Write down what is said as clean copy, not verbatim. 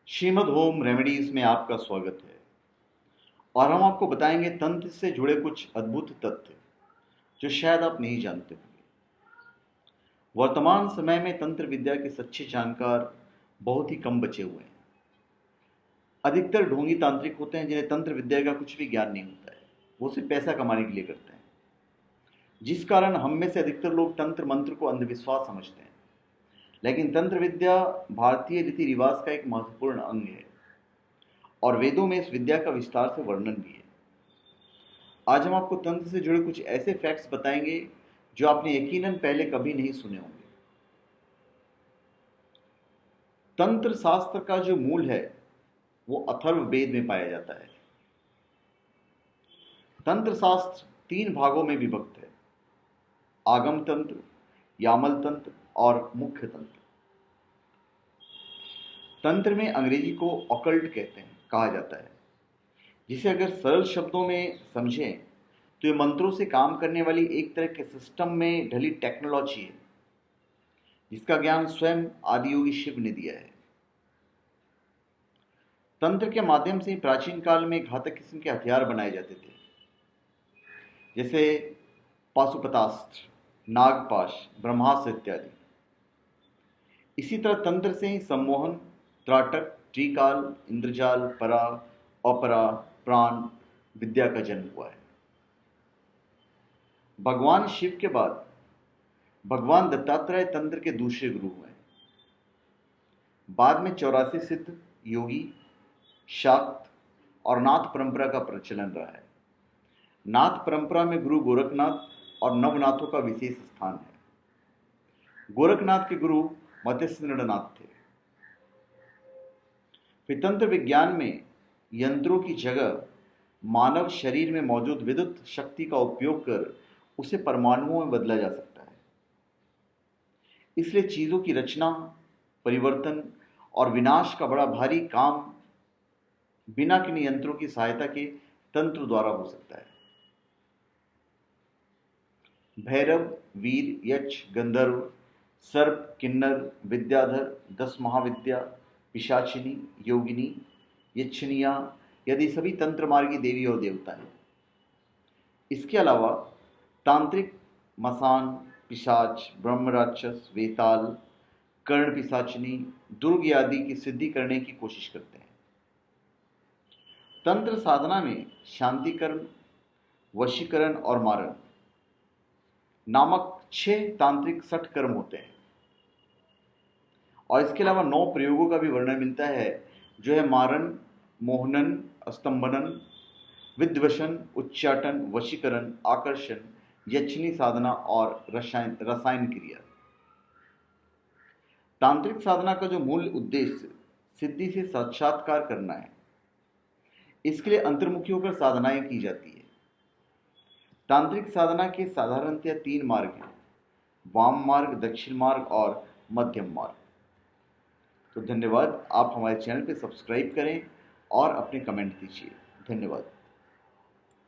Shrimad home remedies में आपका स्वागत है। और हम आपको बताएंगे तंत्र से जुड़े कुछ अद्भुत तथ्य जो शायद आप नहीं जानते होंगे। वर्तमान समय में तंत्र विद्या के सच्चे जानकार बहुत ही कम बचे हुए हैं। अधिकतर ढोंगी तांत्रिक होते हैं जिन्हें तंत्र विद्या का कुछ भी ज्ञान नहीं होता है। वो सिर्फ पैसा कमाने के लिए करते हैं, जिस कारण हम में से अधिकतर लोग तंत्र मंत्र को अंधविश्वास समझते हैं। लेकिन तंत्र विद्या भारतीय रीति रिवाज का एक महत्वपूर्ण अंग है और वेदों में इस विद्या का विस्तार से वर्णन भी है। आज हम आपको तंत्र से जुड़े कुछ ऐसे फैक्ट्स बताएंगे जो आपने यकीनन पहले कभी नहीं सुने होंगे। तंत्र शास्त्र का जो मूल है वो अथर्ववेद में पाया जाता है। तंत्र शास्त्र 3 भागों में विभक्त है: आगम तंत्र, यामल तंत्र और मुख्य तंत्र। तंत्र में अंग्रेजी को ऑकल्ट कहा जाता है, जिसे अगर सरल शब्दों में समझें तो ये मंत्रों से काम करने वाली एक तरह के सिस्टम में ढली टेक्नोलॉजी है जिसका ज्ञान स्वयं आदियोगी शिव ने दिया है। तंत्र के माध्यम से प्राचीन काल में घातक किस्म के हथियार बनाए जाते थे, जैसे पाशुपतास्त्र, नागपाश, ब्रह्मास्त्र इत्यादि। इसी तरह तंत्र से ही सम्मोहन, त्राटक, त्रिकाल, इंद्रजाल, परा, अपरा, प्राण विद्या का जन्म हुआ है। भगवान शिव के बाद भगवान दत्तात्रेय तंत्र के दूसरे गुरु हुए। बाद में 84 सिद्ध, योगी, शाक्त और नाथ परंपरा का प्रचलन रहा है। नाथ परंपरा में गुरु गोरखनाथ और नवनाथों का विशेष स्थान है। गोरखनाथ के गुरु मत्स्येंद्रनाथ थे। फिर तंत्र विज्ञान में यंत्रों की जगह मानव शरीर में मौजूद विद्युत शक्ति का उपयोग कर उसे परमाणुओं में बदला जा सकता है। इसलिए चीजों की रचना, परिवर्तन और विनाश का बड़ा भारी काम बिना किन्हीं यंत्रों की सहायता के तंत्र द्वारा हो सकता है। भैरव, वीर, यक्ष, गंधर्व, सर्प, किन्नर, विद्याधर, 10 महाविद्या, पिशाचिनी, योगिनी, यक्षिणियां यदि सभी तंत्र मार्गी देवी और देवता हैं। इसके अलावा तांत्रिक मसान, पिशाच, ब्रह्म राक्षस, वेताल, कर्ण पिशाचिनी, दुर्ग आदि की सिद्धि करने की कोशिश करते हैं। तंत्र साधना में शांतिकरण, वशीकरण और मारण नामक 6 तांत्रिक सठ कर्म होते हैं। और इसके अलावा 9 प्रयोगों का भी वर्णन मिलता है, जो है मारण, मोहनन, स्तंभनन, विध्वसन, उच्चाटन, वशीकरण, आकर्षण, यक्षिणी साधना और रसायन क्रिया। तांत्रिक साधना का जो मूल उद्देश्य सिद्धि से साक्षात्कार करना है। इसके लिए अंतर्मुखी होकर साधनाएं की जाती है। तांत्रिक साधना के साधारणतया 3 मार्ग हैं: वाम मार्ग, दक्षिण मार्ग और मध्यम मार्ग। तो धन्यवाद। आप हमारे चैनल पे सब्सक्राइब करें और अपने कमेंट दीजिए। धन्यवाद।